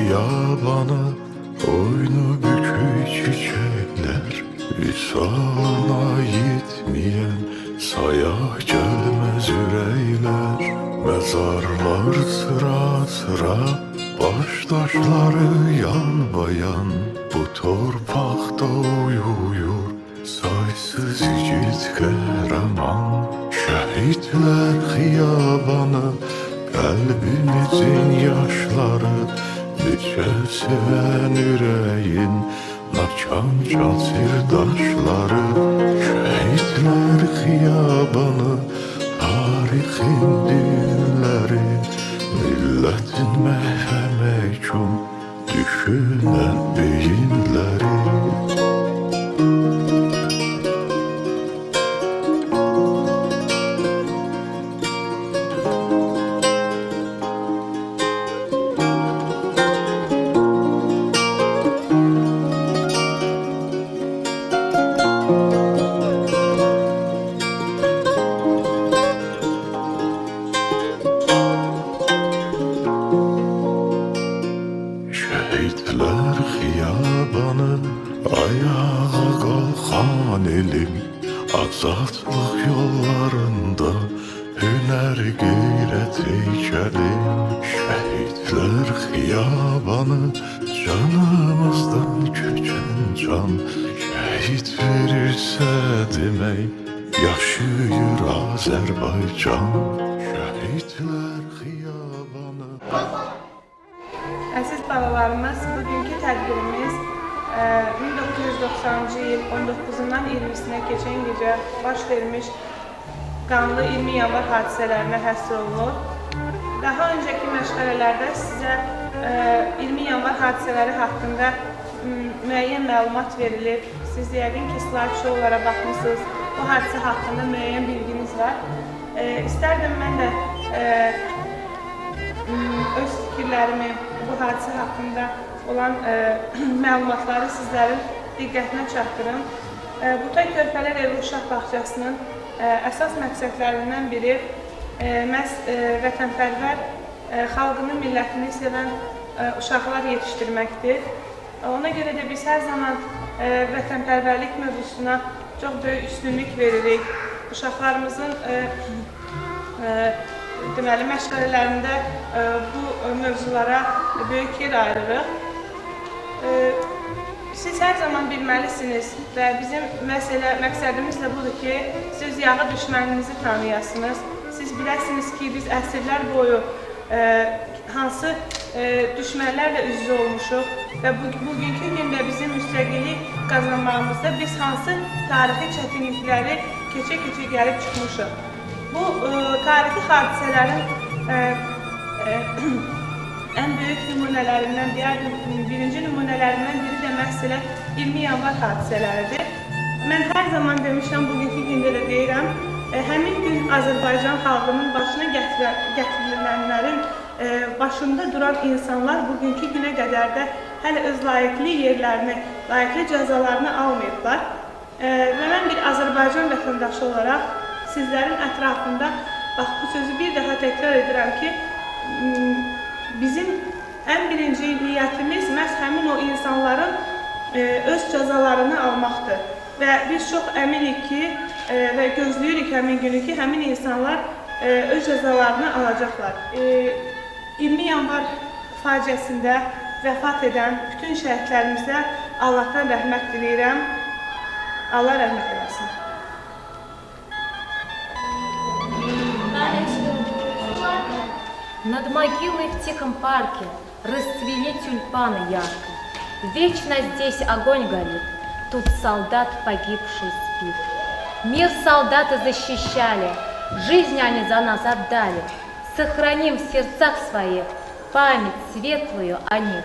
xiyabanı, oynu bükük çiçekler, visalına yetmeyen saya gelmez üreyler. Mezarlar sıra sıra, baştaşları yanbayan, bu torpaqda uyuyur saysız yiğit qəhrəman. Şəhidlər xiyabanı, qəlbimizin yaşları, neçə sevən ürəyin nakan çatır daşları. Şəhidlər xiyabanı, tarixin dilləri, millətin məhəməkun düşünən beyinləri. Şəhidlər xiyabanı, ayağa qalxan elim, azadlıq yollarında hünər qeyrət heykəlim. Şəhidlər xiyabanı, canımızdan köçən can, şəhid verirsə demək yaşayır Azərbaycan. Şəhidlər xiyabanı. Əziz balalarımız, bugünkü tədbirimiz 1990-cı il 19-dan 20-sinə keçən gecə baş vermiş qanlı 20 yanvar hadisələrinə həsr olunur. Daha öncəki məşğələlərdə sizə 20 yanvar hadisələri haqqında müəyyən məlumat verilir. Siz yəqin ki, slideshow-lara baxmışsınız, bu hadisə haqqında müəyyən bilginiz var. İstərdim mən də öz fikirlərimi, bu hadisə haqqında olan məlumatları sizlərin diqqətinə çatdırım. Butay Körpələr Evi Uşaq Bağçasının əsas məqsədlərindən biri məhz vətənpərvər, xalqını, millətini sevən uşaqlar yetişdirməkdir. Ona görə də biz hər zaman vətənpərvərlik mövzusuna çox böyük üstünlük veririk. Uşaqlarımızın deməli, məşğələlərində bu mövzulara böyük yer ayırırıq. Siz hər zaman bilməlisiniz və bizim məqsədimiz də budur ki, siz yağı düşməninizi tanıyasınız. Siz biləsiniz ki, biz əsrlər boyu hansı düşmənlərlə üz-üzə olmuşuq və bugünkü gündə bizim müstəqillik qazanmağımızda biz hansı tarixi çətinlikləri keçə-keçə gəlib çıxmışıq. Bu tarixi hadisələrin ən böyük nümunələrindən, birinci nümunələrindən biri də məhz 20 yanvar hadisələridir. Mən hər zaman demişəm, bugünkü gündə də deyirəm, həmin gün Azərbaycan xalqının başına gətirilənlərin başında duran insanlar bugünkü günə qədər də hələ öz layiqli yerlərini, layiqli cəzalarını almayıblar. Və mən bir Azərbaycan vətəndaşı olaraq sizlərin ətrafında, bax, bu sözü bir daha təkrar edirəm ki, bizim ən birinci niyyətimiz məhz həmin o insanların öz cəzalarını almaqdır. Və biz çox əminik ki, və gözləyirik həmin günü ki, həmin insanlar öz cəzalarını alacaqlar. 20 yanvar faciəsində vəfat edən bütün şəhidlərimizə Allahdan rəhmət diləyirəm. Allah rəhmət eləsin. Над могилой в тихом парке расцвели тюльпаны ярко. Вечно здесь огонь горит, тут солдат погибший спит. Мир солдаты защищали, жизнь они за нас отдали. Сохраним в сердцах своих память светлую о них.